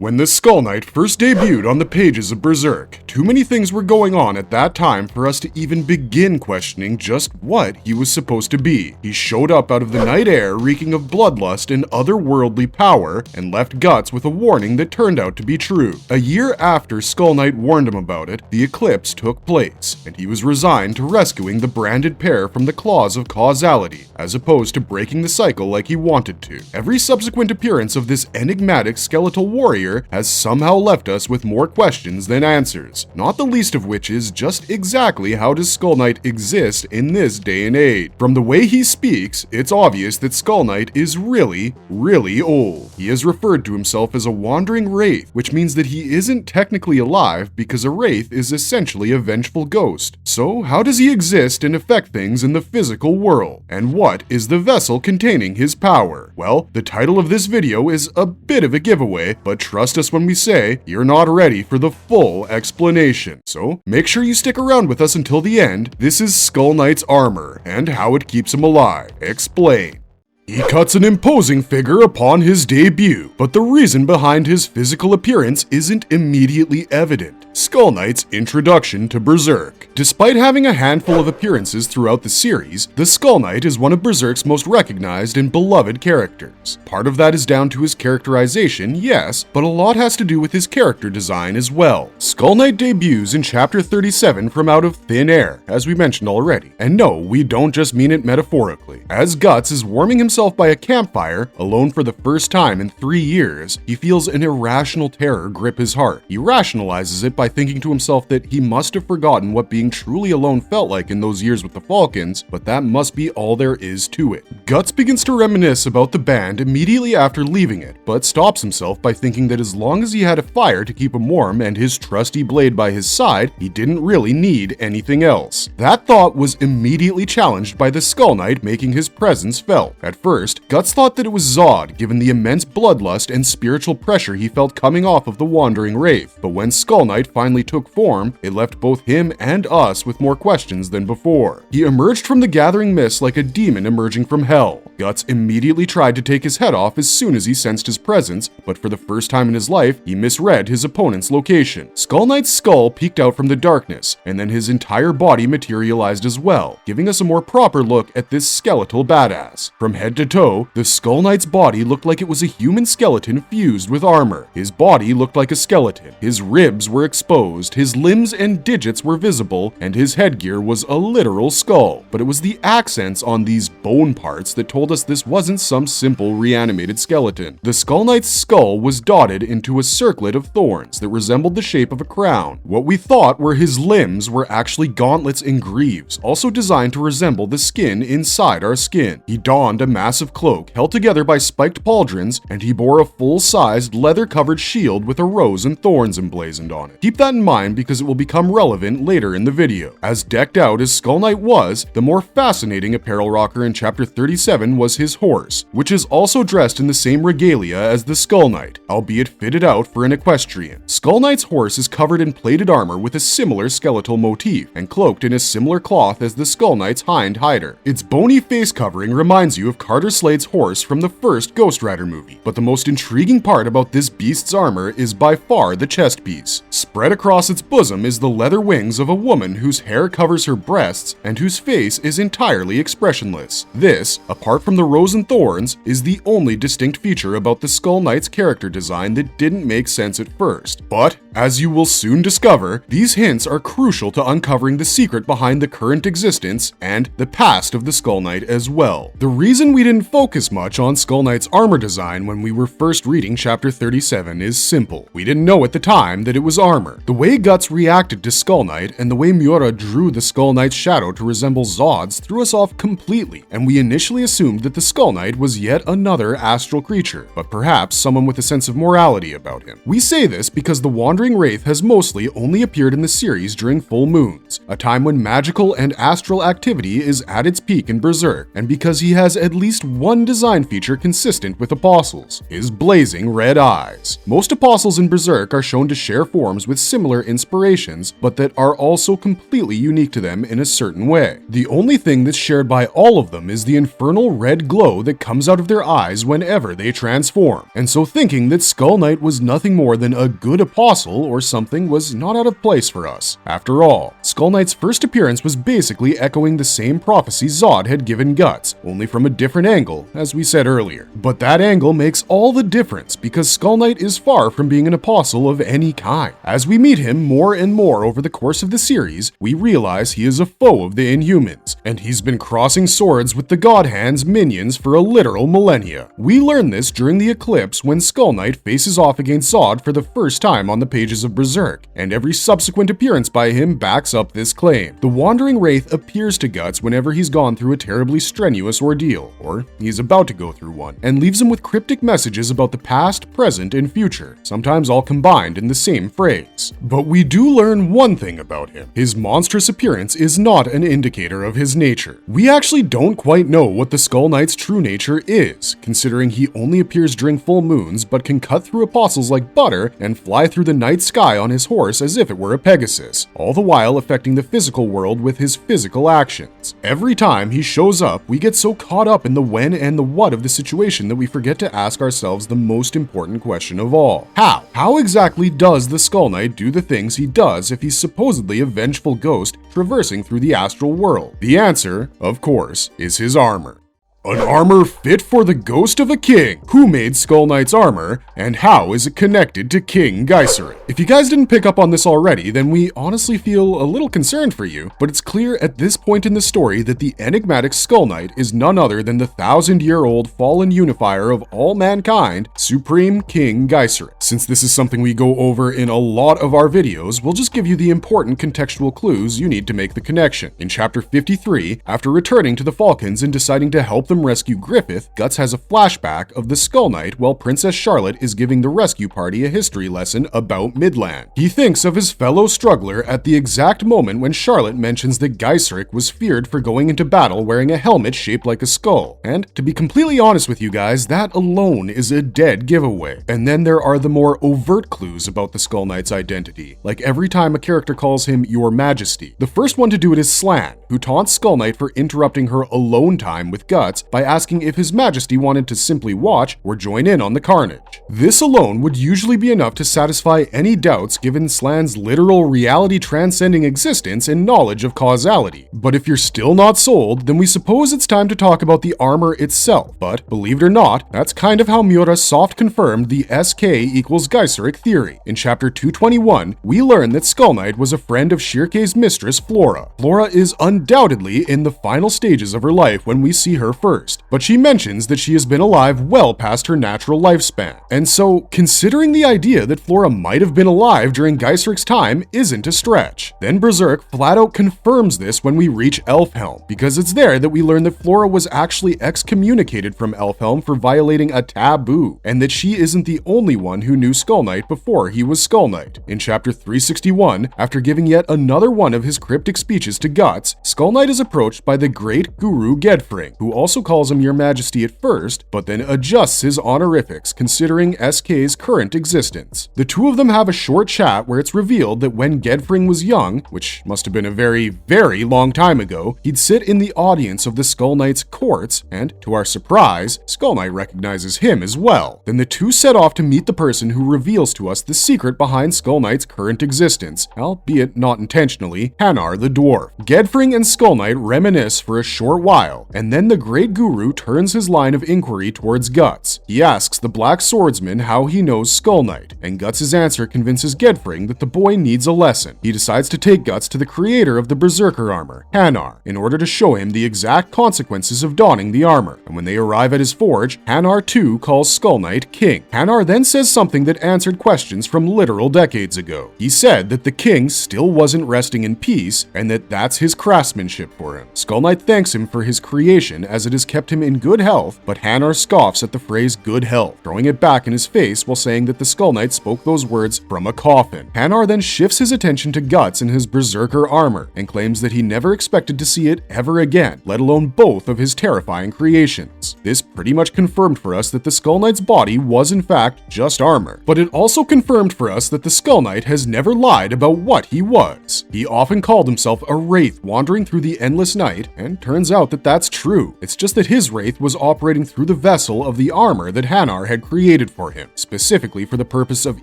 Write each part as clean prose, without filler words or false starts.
When the Skull Knight first debuted on the pages of Berserk, too many things were going on at that time for us to even begin questioning just what he was supposed to be. He showed up out of the night air reeking of bloodlust and otherworldly power, and left Guts with a warning that turned out to be true. A year after Skull Knight warned him about it, the eclipse took place, and he was resigned to rescuing the branded pair from the claws of causality, as opposed to breaking the cycle like he wanted to. Every subsequent appearance of this enigmatic skeletal warrior has somehow left us with more questions than answers, not the least of which is just exactly how does Skull Knight exist in this day and age. From the way he speaks, it's obvious that Skull Knight is really old. He has referred to himself as a wandering wraith, which means that he isn't technically alive because a wraith is essentially a vengeful ghost. So how does he exist and affect things in the physical world? And what is the vessel containing his power? Well, the title of this video is a bit of a giveaway, but trust us when we say you're not ready for the full explanation. So make sure you stick around with us until the end. This is Skull Knight's armor and how it keeps him alive. Explain. He cuts an imposing figure upon his debut, but the reason behind his physical appearance isn't immediately evident. Skull Knight's introduction to Berserk. Despite having a handful of appearances throughout the series, the Skull Knight is one of Berserk's most recognized and beloved characters. Part of that is down to his characterization, yes, but a lot has to do with his character design as well. Skull Knight debuts in chapter 37 from out of thin air, as we mentioned already. And no, we don't just mean it metaphorically. As Guts is warming himself by a campfire, alone for the first time in 3 years, he feels an irrational terror grip his heart. He rationalizes it by thinking to himself that he must have forgotten what being truly alone felt like in those years with the Falcons, but that must be all there is to it. Guts begins to reminisce about the band immediately after leaving it, but stops himself by thinking that as long as he had a fire to keep him warm and his trusty blade by his side, he didn't really need anything else. That thought was immediately challenged by the Skull Knight making his presence felt. At first, Guts thought that it was Zod, given the immense bloodlust and spiritual pressure he felt coming off of the wandering wraith, but when Skull Knight finally took form, it left both him and us with more questions than before. He emerged from the gathering mist like a demon emerging from hell. Guts immediately tried to take his head off as soon as he sensed his presence, but for the first time in his life, he misread his opponent's location. Skull Knight's skull peeked out from the darkness, and then his entire body materialized as well, giving us a more proper look at this skeletal badass. From head to toe, the Skull Knight's body looked like it was a human skeleton fused with armor. His body looked like a skeleton. His ribs were exposed, his limbs and digits were visible, and his headgear was a literal skull. But it was the accents on these bone parts that told us this wasn't some simple reanimated skeleton. The Skull Knight's skull was dotted into a circlet of thorns that resembled the shape of a crown. What we thought were his limbs were actually gauntlets and greaves, also designed to resemble the skin inside our skin. He donned a massive cloak held together by spiked pauldrons, and he bore a full-sized leather-covered shield with a rose and thorns emblazoned on it. Keep that in mind because it will become relevant later in the video. As decked out as Skull Knight was, the more fascinating apparel rocker in chapter 37 was his horse, which is also dressed in the same regalia as the Skull Knight, albeit fitted out for an equestrian. Skull Knight's horse is covered in plated armor with a similar skeletal motif, and cloaked in a similar cloth as the Skull Knight's hind hider. Its bony face covering reminds you of Carter Slade's horse from the first Ghost Rider movie, but the most intriguing part about this beast's armor is by far the chest piece. Spread across its bosom is the leather wings of a woman whose hair covers her breasts and whose face is entirely expressionless. This, apart from the rose and thorns, is the only distinct feature about the Skull Knight's character design that didn't make sense at first. But, as you will soon discover, these hints are crucial to uncovering the secret behind the current existence and the past of the Skull Knight as well. The reason we didn't focus much on Skull Knight's armor design when we were first reading chapter 37 is simple. We didn't know at the time that it was armor. The way Guts reacted to Skull Knight and the way Miura drew the Skull Knight's shadow to resemble Zod's threw us off completely, and we initially assumed that the Skull Knight was yet another astral creature, but perhaps someone with a sense of morality about him. We say this because the Wandering Wraith has mostly only appeared in the series during full moons, a time when magical and astral activity is at its peak in Berserk, and because he has at least one design feature consistent with Apostles, his blazing red eyes. Most Apostles in Berserk are shown to share forms with similar inspirations, but that are also completely unique to them in a certain way. The only thing that's shared by all of them is the infernal red glow that comes out of their eyes whenever they transform. And so thinking that Skull Knight was nothing more than a good apostle or something was not out of place for us. After all, Skull Knight's first appearance was basically echoing the same prophecy Zod had given Guts, only from a different angle, as we said earlier. But that angle makes all the difference because Skull Knight is far from being an apostle of any kind. As we meet him more and more over the course of the series, we realize he is a foe of the Inhumans, and he's been crossing swords with the God Hand's minions for a literal millennia. We learn this during the eclipse when Skull Knight faces off against Zod for the first time on the pages of Berserk, and every subsequent appearance by him backs up this claim. The Wandering Wraith appears to Guts whenever he's gone through a terribly strenuous ordeal, or he's about to go through one, and leaves him with cryptic messages about the past, present, and future, sometimes all combined in the same phrase. But we do learn one thing about him. His monstrous appearance is not an indicator of his nature. We actually don't quite know what the Skull Knight's true nature is, considering he only appears during full moons but can cut through apostles like butter and fly through the night sky on his horse as if it were a Pegasus, all the while affecting the physical world with his physical actions. Every time he shows up, we get so caught up in the when and the what of the situation that we forget to ask ourselves the most important question of all. How? How exactly does the Skull Knight do the things he does if he's supposedly a vengeful ghost traversing through the astral world? The answer, of course, is his armor. An armor fit for the ghost of a king. Who made Skull Knight's armor, and how is it connected to King Geiserit? If you guys didn't pick up on this already, then we honestly feel a little concerned for you, but it's clear at this point in the story that the enigmatic Skull Knight is none other than the 1,000-year-old fallen unifier of all mankind, Supreme King Geiserit. Since this is something we go over in a lot of our videos, we'll just give you the important contextual clues you need to make the connection. In chapter 53, after returning to the Falcons and deciding to help them rescue Griffith, Guts has a flashback of the Skull Knight while Princess Charlotte is giving the rescue party a history lesson about Midland. He thinks of his fellow struggler at the exact moment when Charlotte mentions that Geiserit was feared for going into battle wearing a helmet shaped like a skull. And to be completely honest with you guys, that alone is a dead giveaway. And then there are the more overt clues about the Skull Knight's identity, like every time a character calls him Your Majesty. The first one to do it is Slan, who taunts Skull Knight for interrupting her alone time with Guts by asking if His Majesty wanted to simply watch or join in on the carnage. This alone would usually be enough to satisfy any doubts given Slan's literal reality-transcending existence and knowledge of causality. But if you're still not sold, then we suppose it's time to talk about the armor itself. But believe it or not, that's kind of how Miura soft confirmed the SK equals Geiserit theory. In chapter 221, we learn that Skull Knight was a friend of Shirkei's mistress Flora. Flora is undoubtedly in the final stages of her life when we see her first, but she mentions that she has been alive well past her natural lifespan. And so, considering the idea that Flora might have been alive during Geiserit's time isn't a stretch. Then Berserk flat out confirms this when we reach Elfhelm, because it's there that we learn that Flora was actually excommunicated from Elfhelm for violating a taboo, and that she isn't the only one who knew Skull Knight before he was Skull Knight. In chapter 361, after giving yet another one of his cryptic speeches to Guts, Skull Knight is approached by the great guru Gedfring, who also calls him Your Majesty at first, but then adjusts his honorifics considering SK's current existence. The two of them have a short chat where it's revealed that when Gedfring was young, which must have been a very, very long time ago, he'd sit in the audience of the Skull Knight's courts, and to our surprise, Skull Knight recognizes him as well. Then the two set off to meet the person who reveals to us the secret behind Skull Knight's current existence, albeit not intentionally, Hanar the dwarf. Gedfring and Skull Knight reminisce for a short while, and then the great guru turns his line of inquiry towards Guts. He asks the Black Swordsman how he knows Skull Knight, and Guts' answer convinces Gedfring that the boy needs a lesson. He decides to take Guts to the creator of the Berserker armor, Hanar, in order to show him the exact consequences of donning the armor. And when they arrive at his forge, Hanar too calls Skull Knight king. Hanar then says something that answered questions from literal decades ago. He said that the king still wasn't resting in peace, and that's his craftsmanship for him. Skull Knight thanks him for his creation, as it is has kept him in good health, but Hanar scoffs at the phrase good health, throwing it back in his face while saying that the Skull Knight spoke those words from a coffin. Hanar then shifts his attention to Guts in his berserker armor and claims that he never expected to see it ever again, let alone both of his terrifying creations. This pretty much confirmed for us that the Skull Knight's body was in fact just armor, but it also confirmed for us that the Skull Knight has never lied about what he was. He often called himself a wraith wandering through the endless night, and turns out that that's true. It's just that his wraith was operating through the vessel of the armor that Hanar had created for him, specifically for the purpose of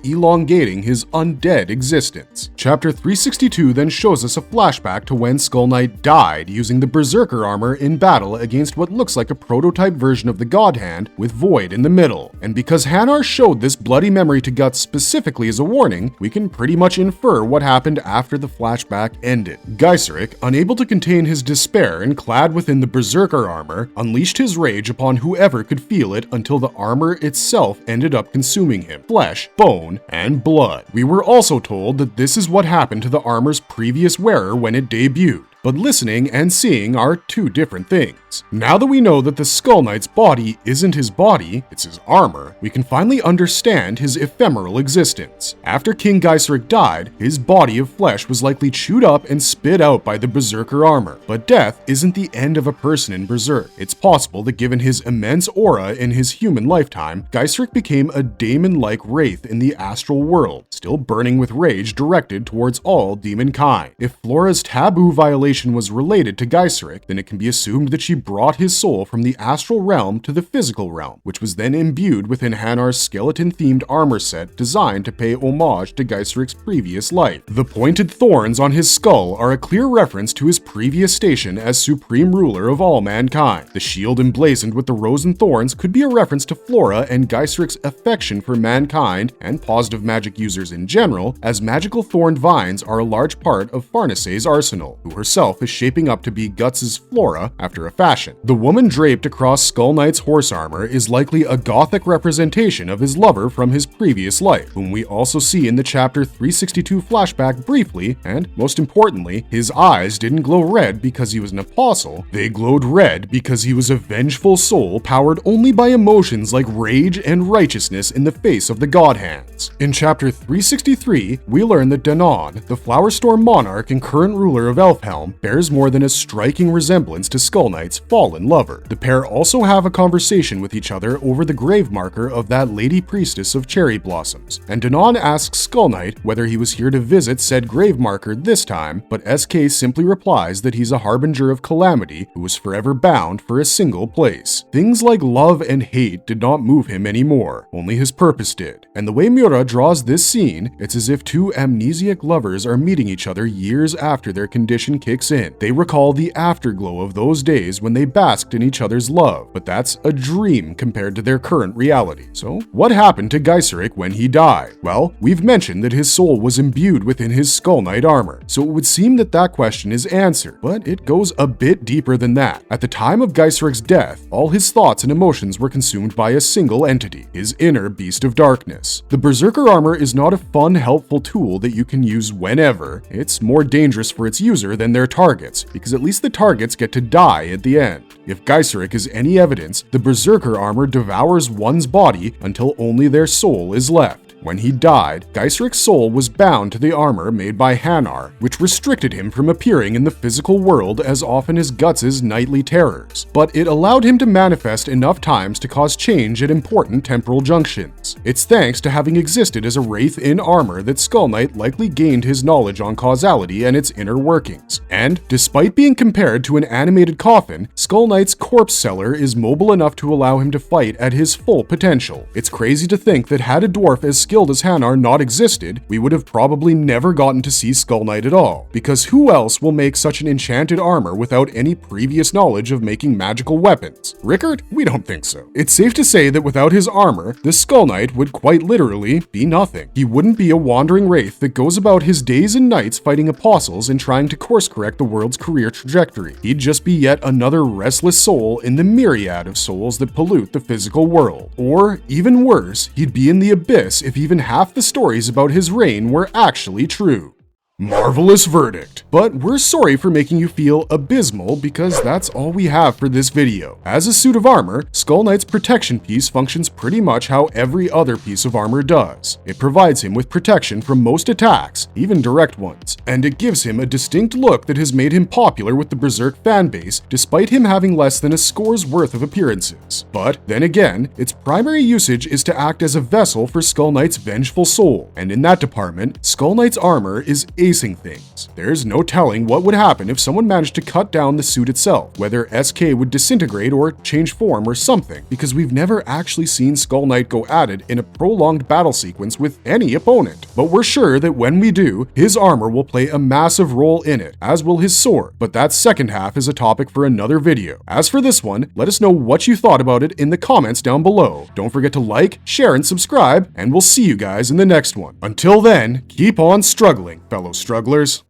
elongating his undead existence. Chapter 362 then shows us a flashback to when Skull Knight died using the berserker armor in battle against what looks like a prototype version of the God Hand with Void in the middle. And because Hanar showed this bloody memory to Guts specifically as a warning, we can pretty much infer what happened after the flashback ended. Geiserik, unable to contain his despair and clad within the berserker armor, unleashed his rage upon whoever could feel it until the armor itself ended up consuming him, flesh, bone, and blood. We were also told that this is what happened to the armor's previous wearer when it debuted. But listening and seeing are two different things. Now that we know that the Skull Knight's body isn't his body, it's his armor, we can finally understand his ephemeral existence. After King Geiserik died, his body of flesh was likely chewed up and spit out by the berserker armor. But death isn't the end of a person in Berserk. It's possible that given his immense aura in his human lifetime, Geiserik became a daemon-like wraith in the astral world, still burning with rage directed towards all demon kind. If Flora's taboo violation was related to Geiserik, then it can be assumed that she brought his soul from the astral realm to the physical realm, which was then imbued within Hanar's skeleton-themed armor set designed to pay homage to Geiserik's previous life. The pointed thorns on his skull are a clear reference to his previous station as supreme ruler of all mankind. The shield emblazoned with the rose and thorns could be a reference to Flora and Geiserik's affection for mankind and positive magic users in general, as magical thorned vines are a large part of Farnace's arsenal, who herself is shaping up to be Guts' Flora after a fashion. The woman draped across Skull Knight's horse armor is likely a gothic representation of his lover from his previous life, whom we also see in the Chapter 362 flashback briefly, and most importantly, his eyes didn't glow red because he was an apostle, they glowed red because he was a vengeful soul powered only by emotions like rage and righteousness in the face of the God Hands. In Chapter 363, we learn that Danon, the Flowerstorm monarch and current ruler of Elfhelm, bears more than a striking resemblance to Skull Knight's fallen lover. The pair also have a conversation with each other over the grave marker of that Lady Priestess of Cherry Blossoms, and Danon asks Skull Knight whether he was here to visit said grave marker this time, but SK simply replies that he's a harbinger of calamity who was forever bound for a single place. Things like love and hate did not move him anymore, only his purpose did. And the way Miura draws this scene, it's as if two amnesiac lovers are meeting each other years after their condition kicks in. They recall the afterglow of those days when they basked in each other's love, but that's a dream compared to their current reality. So, what happened to Geiserik when he died? Well, we've mentioned that his soul was imbued within his Skull Knight armor, so it would seem that that question is answered, but it goes a bit deeper than that. At the time of Geiserik's death, all his thoughts and emotions were consumed by a single entity, his inner beast of darkness. The Berserker armor is not a fun, helpful tool that you can use whenever. It's more dangerous for its user than their targets, because at least the targets get to die at the end. If Geiserik is any evidence, the Berserker armor devours one's body until only their soul is left. When he died, Geiserik's soul was bound to the armor made by Hanar, which restricted him from appearing in the physical world as often as Guts' nightly terrors, but it allowed him to manifest enough times to cause change at important temporal junctions. It's thanks to having existed as a wraith in armor that Skull Knight likely gained his knowledge on causality and its inner workings. And, despite being compared to an animated coffin, Skull Knight's corpse cellar is mobile enough to allow him to fight at his full potential. It's crazy to think that had a dwarf as skilled as Hanar not existed, we would have probably never gotten to see Skull Knight at all, because who else will make such an enchanted armor without any previous knowledge of making magical weapons? Rickard? We don't think so. It's safe to say that without his armor, the Skull Knight would quite literally be nothing. He wouldn't be a wandering wraith that goes about his days and nights fighting apostles and trying to course correct the world's career trajectory. He'd just be yet another restless soul in the myriad of souls that pollute the physical world. Or, even worse, he'd be in the abyss if even half the stories about his reign were actually true. Marvelous verdict. But we're sorry for making you feel abysmal because that's all we have for this video. As a suit of armor, Skull Knight's protection piece functions pretty much how every other piece of armor does. It provides him with protection from most attacks, even direct ones, and it gives him a distinct look that has made him popular with the Berserk fanbase despite him having less than a score's worth of appearances. But then again, its primary usage is to act as a vessel for Skull Knight's vengeful soul, and in that department, Skull Knight's armor is acing things. There's no telling what would happen if someone managed to cut down the suit itself, whether SK would disintegrate or change form or something, because we've never actually seen Skull Knight go at it in a prolonged battle sequence with any opponent. But we're sure that when we do, his armor will play a massive role in it, as will his sword, but that second half is a topic for another video. As for this one, let us know what you thought about it in the comments down below. Don't forget to like, share, and subscribe, and we'll see you guys in the next one. Until then, keep on struggling, fellow strugglers.